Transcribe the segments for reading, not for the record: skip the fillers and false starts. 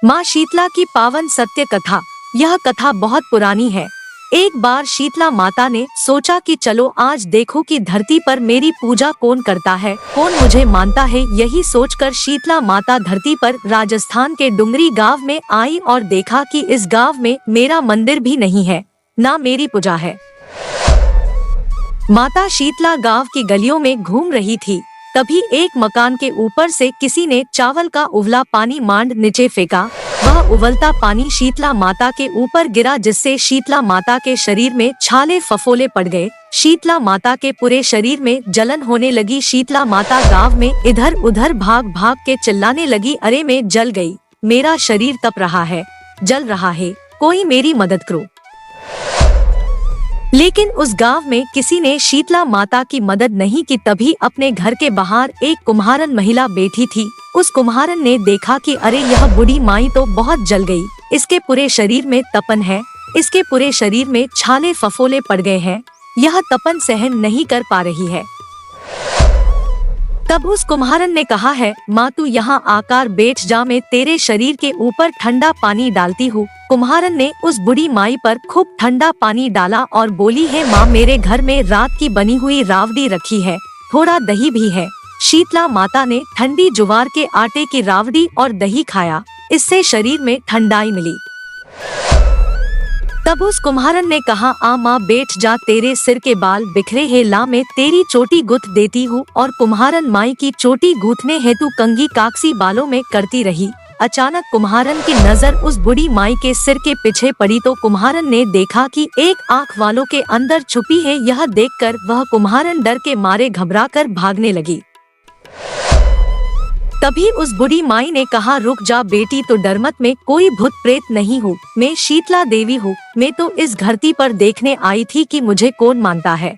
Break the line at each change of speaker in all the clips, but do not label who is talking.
माँ शीतला की पावन सत्य कथा। यह कथा बहुत पुरानी है। एक बार शीतला माता ने सोचा कि चलो आज देखो कि धरती पर मेरी पूजा कौन करता है, कौन मुझे मानता है। यही सोचकर शीतला माता धरती पर राजस्थान के डुंगरी गांव में आई और देखा कि इस गांव में मेरा मंदिर भी नहीं है, ना मेरी पूजा है। माता शीतला गांव की गलियों में घूम रही थी। तभी एक मकान के ऊपर से किसी ने चावल का उबला पानी मांड नीचे फेंका। वह उबलता पानी शीतला माता के ऊपर गिरा, जिससे शीतला माता के शरीर में छाले फफोले पड़ गए। शीतला माता के पूरे शरीर में जलन होने लगी। शीतला माता गांव में इधर उधर भाग भाग के चिल्लाने लगी, अरे मैं जल गई, मेरा शरीर तप रहा है, जल रहा है, कोई मेरी मदद करो। लेकिन उस गांव में किसी ने शीतला माता की मदद नहीं की। तभी अपने घर के बाहर एक कुम्हारन महिला बैठी थी। उस कुम्हारन ने देखा कि अरे यह बूढ़ी माई तो बहुत जल गई, इसके पूरे शरीर में तपन है, इसके पूरे शरीर में छाले फफोले पड़ गए हैं, यह तपन सहन नहीं कर पा रही है। तब उस कुम्हारन ने कहा है, माँ तू यहाँ आकर बैठ जा, मैं तेरे शरीर के ऊपर ठंडा पानी डालती हूँ। कुम्हारन ने उस बूढ़ी माई पर खूब ठंडा पानी डाला और बोली है, माँ मेरे घर में रात की बनी हुई रावड़ी रखी है, थोड़ा दही भी है। शीतला माता ने ठंडी ज्वार के आटे की रावड़ी और दही खाया, इससे शरीर में ठंडाई मिली। तब उस कुम्हारन ने कहा, आ माँ बैठ जा, तेरे सिर के बाल बिखरे हैं, ला मैं तेरी चोटी गुथ देती हूँ। और कुम्हारन माई की चोटी गूंथने हेतु कंघी काकसी बालों में करती रही। अचानक कुम्हारन की नजर उस बूढ़ी माई के सिर के पीछे पड़ी तो कुम्हारन ने देखा कि एक आँख वालों के अंदर छुपी है। यह देखकर वह कुम्हारन डर के मारे घबराकर भागने लगी। तभी उस बूढ़ी माई ने कहा, रुक जा बेटी, तो डर मत, मैं कोई भूत प्रेत नहीं हूँ, मैं शीतला देवी हूँ। मैं तो इस धरती पर देखने आई थी कि मुझे कौन मानता है,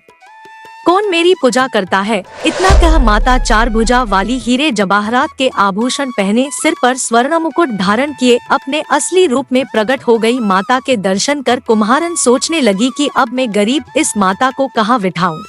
कौन मेरी पूजा करता है। इतना कह माता चार भुजा वाली हीरे जवाहरात के आभूषण पहने, सिर पर स्वर्ण मुकुट धारण किए अपने असली रूप में प्रकट हो गई। माता के दर्शन कर कुम्हारन सोचने लगी कि अब मैं गरीब इस माता को कहाँ बिठाऊं।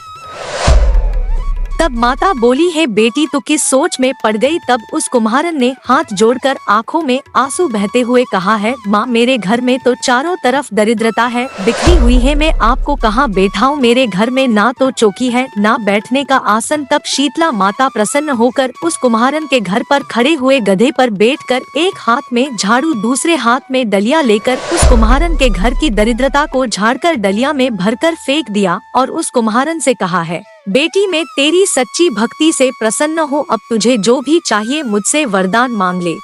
तब माता बोली है, बेटी तू किस सोच में पड़ गई। तब उस कुम्हारन ने हाथ जोड़कर आंखों में आंसू बहते हुए कहा है, माँ मेरे घर में तो चारों तरफ दरिद्रता है, बिखरी हुई है, मैं आपको कहाँ बैठाऊं। मेरे घर में ना तो चौकी है, ना बैठने का आसन। तब शीतला माता प्रसन्न होकर उस कुम्हारन के घर पर खड़े हुए गधे पर बैठकर एक हाथ में झाड़ू दूसरे हाथ में डलिया लेकर उस कुम्हारन के घर की दरिद्रता को झाड़कर डलिया में भरकर फेंक दिया और उस कुम्हारन से कहा है, बेटी मैं तेरी सच्ची भक्ति से प्रसन्न हूँ, अब तुझे जो भी चाहिए मुझसे वरदान मांग ले।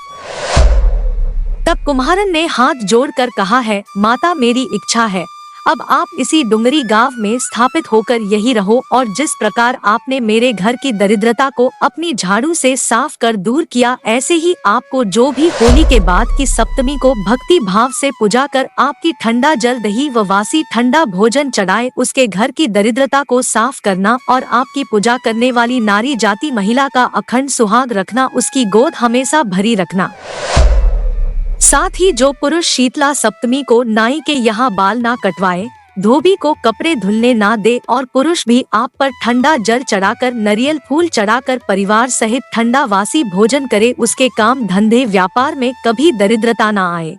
तब कुम्हारन ने हाथ जोड़कर कहा है, माता मेरी इच्छा है, अब आप इसी डुंगरी गांव में स्थापित होकर यही रहो और जिस प्रकार आपने मेरे घर की दरिद्रता को अपनी झाड़ू से साफ कर दूर किया, ऐसे ही आपको जो भी होली के बाद की सप्तमी को भक्ति भाव से पूजा कर आपकी ठंडा जल दही व वासी ठंडा भोजन चढ़ाए, उसके घर की दरिद्रता को साफ करना और आपकी पूजा करने वाली नारी जाति महिला का अखंड सुहाग रखना, उसकी गोद हमेशा भरी रखना। साथ ही जो पुरुष शीतला सप्तमी को नाई के यहाँ बाल ना कटवाए, धोबी को कपड़े धुलने ना दे और पुरुष भी आप पर ठंडा जल चढ़ाकर नारियल फूल चढ़ाकर परिवार सहित ठंडा वासी भोजन करे, उसके काम धंधे व्यापार में कभी दरिद्रता ना आए।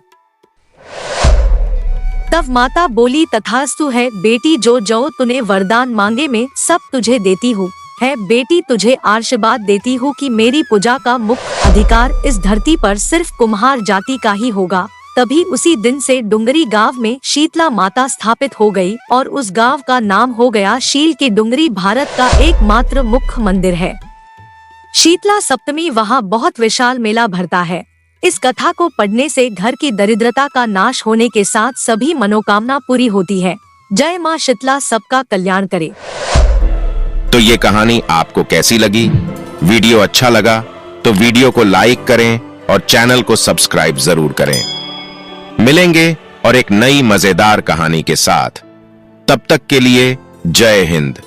तब माता बोली, तथास्तु है बेटी, जो जो तूने वरदान मांगे मैं सब तुझे देती हूँ। है बेटी, तुझे आशीर्वाद देती हूँ कि मेरी पूजा का मुख्य अधिकार इस धरती पर सिर्फ कुम्हार जाति का ही होगा। तभी उसी दिन से डुंगरी गांव में शीतला माता स्थापित हो गई और उस गांव का नाम हो गया शील की डुंगरी। भारत का एकमात्र मुख्य मंदिर है। शीतला सप्तमी वहाँ बहुत विशाल मेला भरता है। इस कथा को पढ़ने से घर की दरिद्रता का नाश होने के साथ सभी मनोकामना पूरी होती है। जय माँ शीतला, सबका कल्याण करे।
तो ये कहानी आपको कैसी लगी? वीडियो अच्छा लगा तो वीडियो को लाइक करें और चैनल को सब्सक्राइब जरूर करें। मिलेंगे और एक नई मजेदार कहानी के साथ। तब तक के लिए जय हिंद।